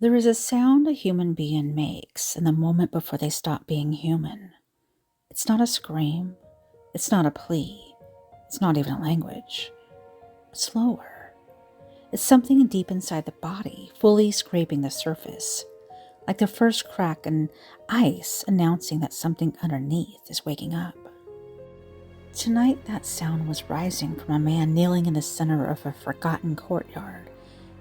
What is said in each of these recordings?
There is a sound a human being makes in the moment before they stop being human. It's not a scream, it's not a plea, it's not even a language. It's slower. It's something deep inside the body, fully scraping the surface, like the first crack in ice announcing that something underneath is waking up. Tonight that sound was rising from a man kneeling in the center of a forgotten courtyard,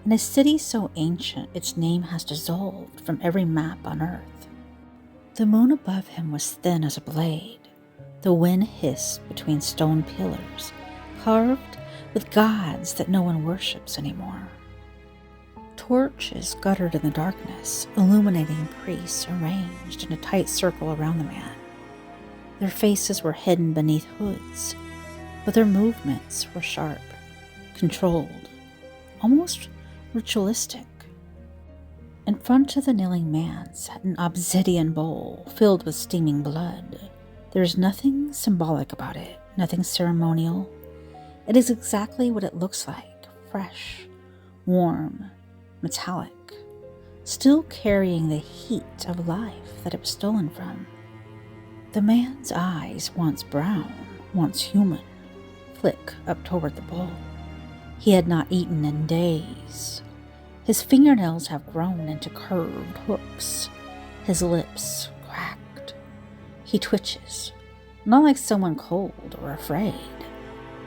in a city so ancient its name has dissolved from every map on earth. The moon above him was thin as a blade. The wind hissed between stone pillars, carved with gods that no one worships anymore. Torches guttered in the darkness, illuminating priests arranged in a tight circle around the man. Their faces were hidden beneath hoods, but their movements were sharp, controlled, almost ritualistic. In front of the kneeling man sat an obsidian bowl filled with steaming blood. There is nothing symbolic about it, nothing ceremonial. It is exactly what it looks like, fresh, warm, metallic, still carrying the heat of life that it was stolen from. The man's eyes, once brown, once human, flick up toward the bowl. He had not eaten in days. His fingernails have grown into curved hooks. His lips cracked. He twitches, not like someone cold or afraid,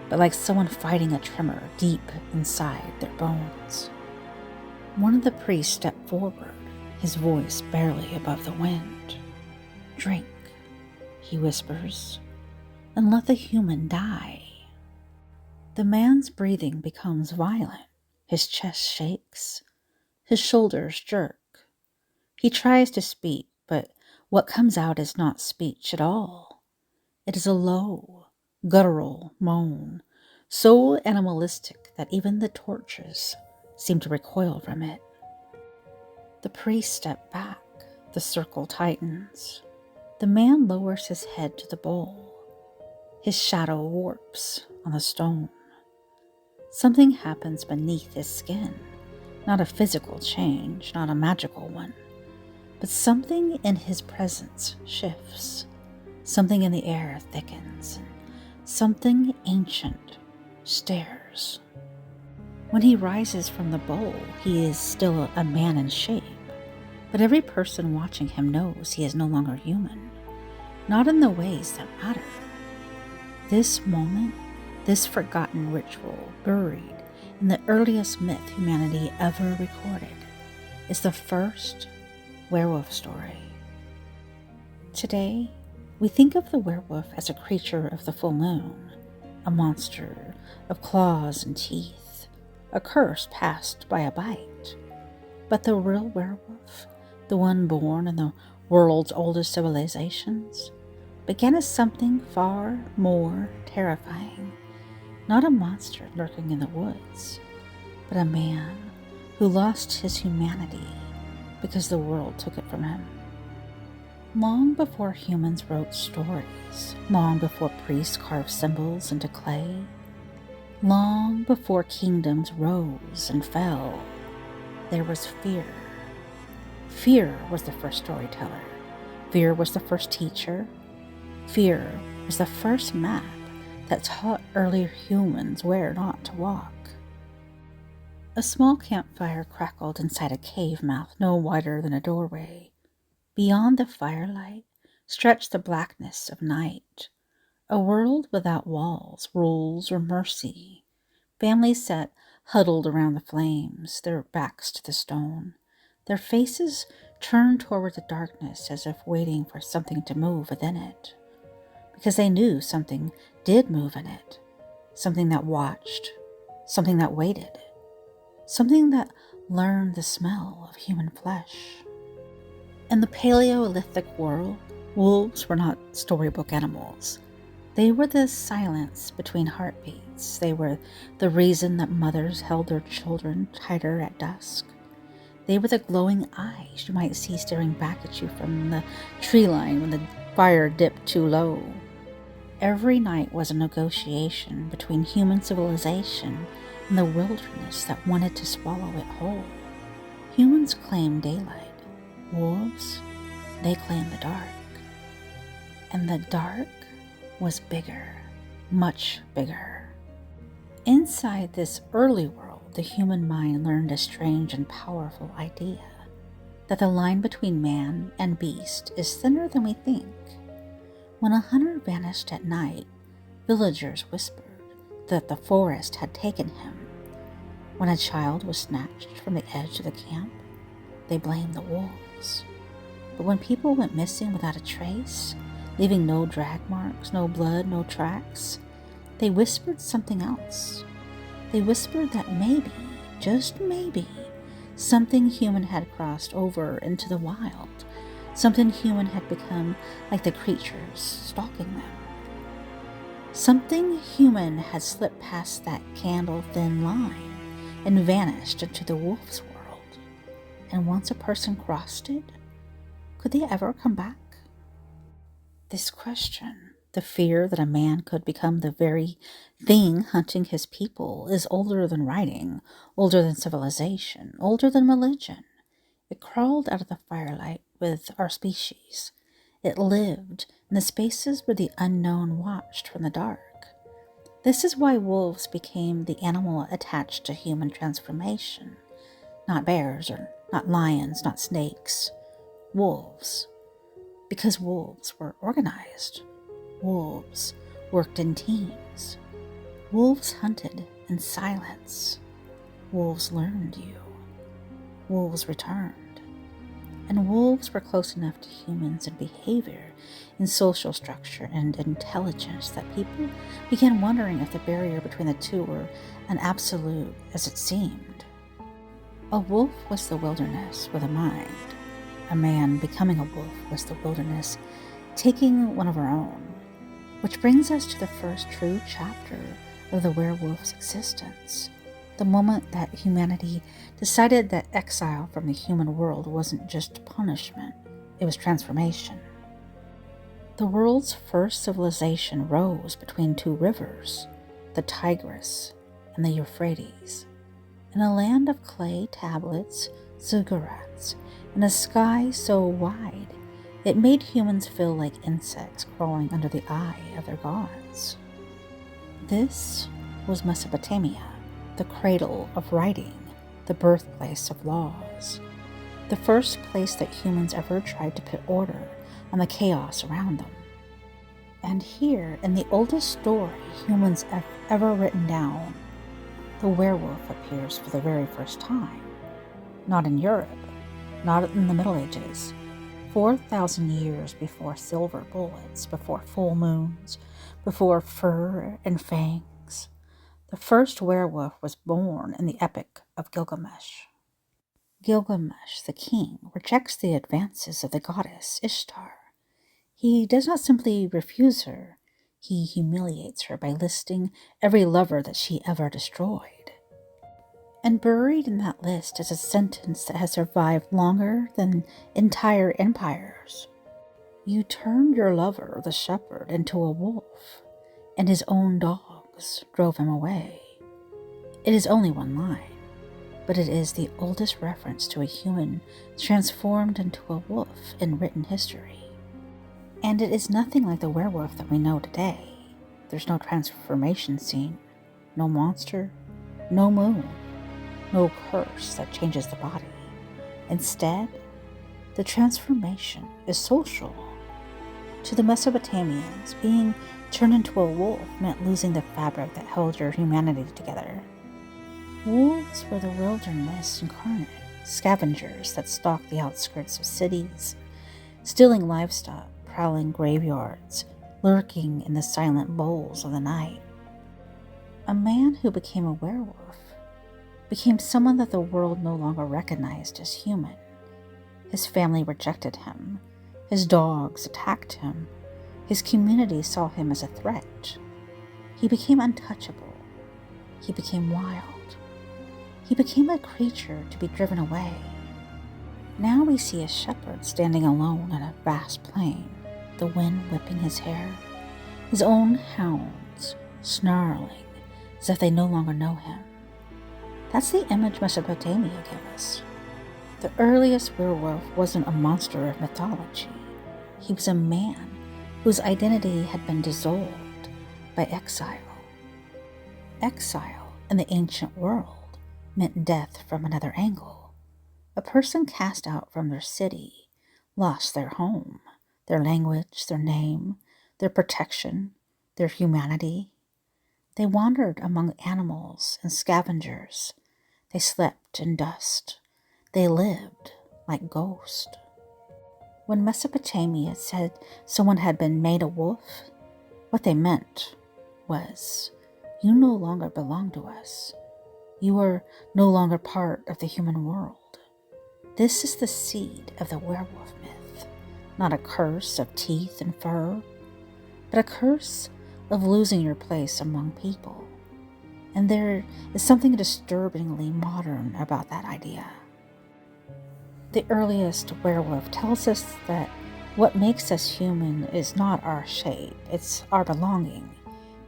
but like someone fighting a tremor deep inside their bones. One of the priests stepped forward, his voice barely above the wind. "Drink," he whispers, "and let the human die." The man's breathing becomes violent. His chest shakes. His shoulders jerk. He tries to speak, but what comes out is not speech at all. It is a low, guttural moan, so animalistic that even the torches seem to recoil from it. The priest steps back. The circle tightens. The man lowers his head to the bowl. His shadow warps on the stone. Something happens beneath his skin. Not a physical change, not a magical one, but something in his presence shifts. Something in the air thickens, and something ancient stirs. When he rises from the bowl, he is still a man in shape, but every person watching him knows he is no longer human, not in the ways that matter. This moment, this forgotten ritual, buried in the earliest myth humanity ever recorded, is the first werewolf story. Today, we think of the werewolf as a creature of the full moon, a monster of claws and teeth, a curse passed by a bite. But the real werewolf, the one born in the world's oldest civilizations, began as something far more terrifying. Not a monster lurking in the woods, but a man who lost his humanity because the world took it from him. Long before humans wrote stories, long before priests carved symbols into clay, long before kingdoms rose and fell, there was fear. Fear was the first storyteller. Fear was the first teacher. Fear was the first map that taught earlier humans where not to walk. A small campfire crackled inside a cave mouth no wider than a doorway. Beyond the firelight stretched the blackness of night, a world without walls, rules, or mercy. Families sat huddled around the flames, their backs to the stone, their faces turned toward the darkness as if waiting for something to move within it. Because they knew something did move in it, something that watched, something that waited, something that learned the smell of human flesh. In the Paleolithic world, wolves were not storybook animals. They were the silence between heartbeats. They were the reason that mothers held their children tighter at dusk. They were the glowing eyes you might see staring back at you from the tree line when the fire dipped too low. Every night was a negotiation between human civilization and the wilderness that wanted to swallow it whole. Humans claim daylight. Wolves, they claim the dark. And the dark was bigger, much bigger. Inside this early world, the human mind learned a strange and powerful idea, that the line between man and beast is thinner than we think. When a hunter vanished at night, villagers whispered that the forest had taken him. When a child was snatched from the edge of the camp, they blamed the wolves. But when people went missing without a trace, leaving no drag marks, no blood, no tracks, they whispered something else. They whispered that maybe, just maybe, something human had crossed over into the wild. Something human had become like the creatures stalking them. Something human had slipped past that candle-thin line and vanished into the wolf's world. And once a person crossed it, could they ever come back? This question, the fear that a man could become the very thing hunting his people, is older than writing, older than civilization, older than religion. It crawled out of the firelight with our species. It lived in the spaces where the unknown watched from the dark. This is why wolves became the animal attached to human transformation. Not bears, or not lions, not snakes. Wolves. Because wolves were organized. Wolves worked in teams. Wolves hunted in silence. Wolves learned you. Wolves returned. And wolves were close enough to humans in behavior, in social structure, and intelligence that people began wondering if the barrier between the two were as absolute as it seemed. A wolf was the wilderness with a mind. A man becoming a wolf was the wilderness taking one of our own. Which brings us to the first true chapter of the werewolf's existence. The moment that humanity decided that exile from the human world wasn't just punishment, it was transformation. The world's first civilization rose between two rivers, the Tigris and the Euphrates, in a land of clay tablets, ziggurats, and a sky so wide it made humans feel like insects crawling under the eye of their gods. This was Mesopotamia, the cradle of writing, the birthplace of laws, the first place that humans ever tried to put order on the chaos around them. And here, in the oldest story humans have ever written down, the werewolf appears for the very first time. Not in Europe, not in the Middle Ages, 4,000 years before silver bullets, before full moons, before fur and fangs. The first werewolf was born in the Epic of Gilgamesh. Gilgamesh, the king, rejects the advances of the goddess Ishtar. He does not simply refuse her, he humiliates her by listing every lover that she ever destroyed. And buried in that list is a sentence that has survived longer than entire empires. You turned your lover, the shepherd, into a wolf, and his own dogs drove him away. It is only one line, but it is the oldest reference to a human transformed into a wolf in written history. And it is nothing like the werewolf that we know today. There's no transformation scene, no monster, no moon, no curse that changes the body. Instead, the transformation is social. To the Mesopotamians, being turned into a wolf meant losing the fabric that held your humanity together. Wolves were the wilderness incarnate, scavengers that stalked the outskirts of cities, stealing livestock, prowling graveyards, lurking in the silent bowls of the night. A man who became a werewolf became someone that the world no longer recognized as human. His family rejected him. His dogs attacked him. His community saw him as a threat. He became untouchable. He became wild. He became a creature to be driven away. Now we see a shepherd standing alone on a vast plain, the wind whipping his hair, his own hounds snarling as if they no longer know him. That's the image Mesopotamia gave us. The earliest werewolf wasn't a monster of mythology. He was a man whose identity had been dissolved by exile. Exile in the ancient world meant death from another angle. A person cast out from their city lost their home, their language, their name, their protection, their humanity. They wandered among animals and scavengers. They slept in dust. They lived like ghosts. When Mesopotamia said someone had been made a wolf, what they meant was, you no longer belong to us. You are no longer part of the human world. This is the seed of the werewolf myth, not a curse of teeth and fur, but a curse of losing your place among people. And there is something disturbingly modern about that idea. The earliest werewolf tells us that what makes us human is not our shape, it's our belonging.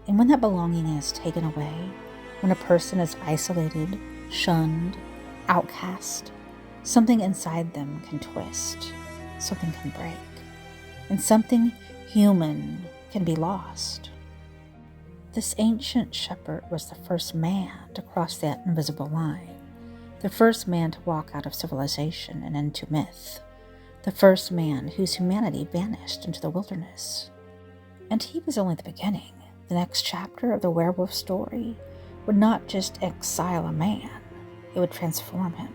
And when that belonging is taken away, when a person is isolated, shunned, outcast, something inside them can twist, something can break, and something human can be lost. This ancient shepherd was the first man to cross that invisible line, the first man to walk out of civilization and into myth, the first man whose humanity vanished into the wilderness. And he was only the beginning. The next chapter of the werewolf story would not just exile a man, it would transform him.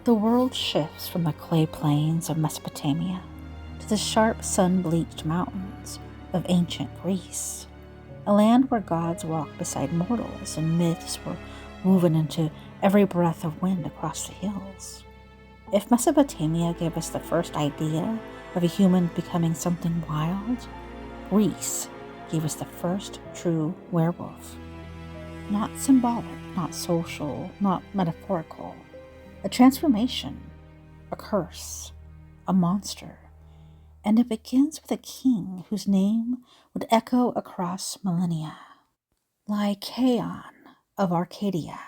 The world shifts from the clay plains of Mesopotamia to the sharp sun-bleached mountains of ancient Greece, a land where gods walked beside mortals and myths were woven into every breath of wind across the hills. If Mesopotamia gave us the first idea of a human becoming something wild, Greece gave us the first true werewolf. Not symbolic, not social, not metaphorical. A transformation, a curse, a monster. And it begins with a king whose name would echo across millennia. Lycaon of Arcadia.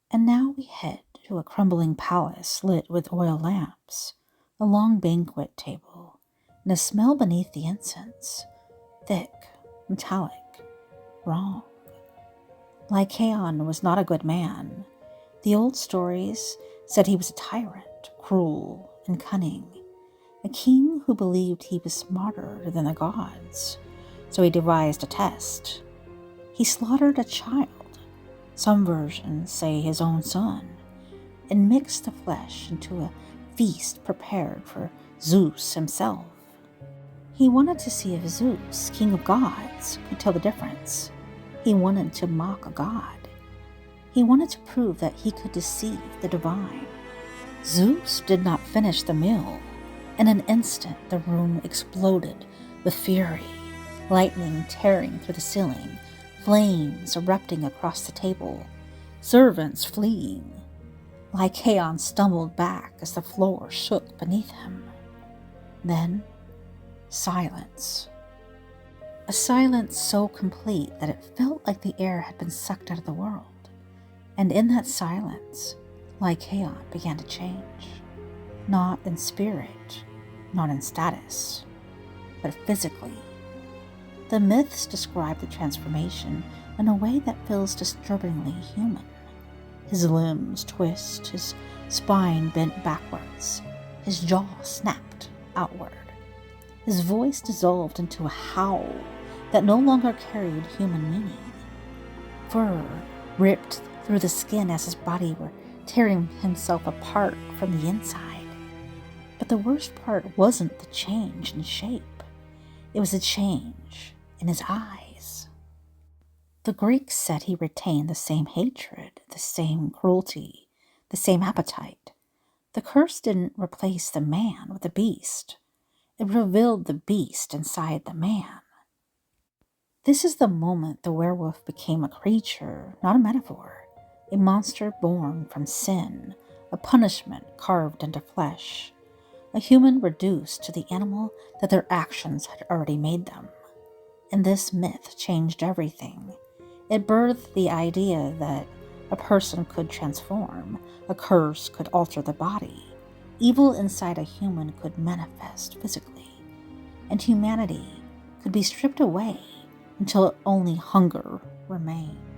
And now we head to a crumbling palace lit with oil lamps, a long banquet table, and a smell beneath the incense, thick, metallic, wrong. Lycaon was not a good man. The old stories said he was a tyrant, cruel and cunning, a king who believed he was smarter than the gods, so he devised a test. He slaughtered a child, some versions say his own son, and mixed the flesh into a feast prepared for Zeus himself. He wanted to see if Zeus, king of gods, could tell the difference. He wanted to mock a god. He wanted to prove that he could deceive the divine. Zeus did not finish the meal. In an instant, the room exploded with fury, lightning tearing through the ceiling, flames erupting across the table, servants fleeing. Lycaon stumbled back as the floor shook beneath him. Then, silence. A silence so complete that it felt like the air had been sucked out of the world. And in that silence, Lycaon began to change. Not in spirit, not in status, but physically. The myths describe the transformation in a way that feels disturbingly human. His limbs twist, his spine bent backwards, his jaw snapped outward. His voice dissolved into a howl that no longer carried human meaning. Fur ripped through the skin as his body were tearing himself apart from the inside. But the worst part wasn't the change in shape. It was a change in his eyes. The Greeks said he retained the same hatred, the same cruelty, the same appetite. The curse didn't replace the man with the beast. It revealed the beast inside the man. This is the moment the werewolf became a creature, not a metaphor, a monster born from sin, a punishment carved into flesh, a human reduced to the animal that their actions had already made them. And this myth changed everything. It birthed the idea that a A person could transform, a curse could alter the body, evil inside a human could manifest physically, and humanity could be stripped away until only hunger remained.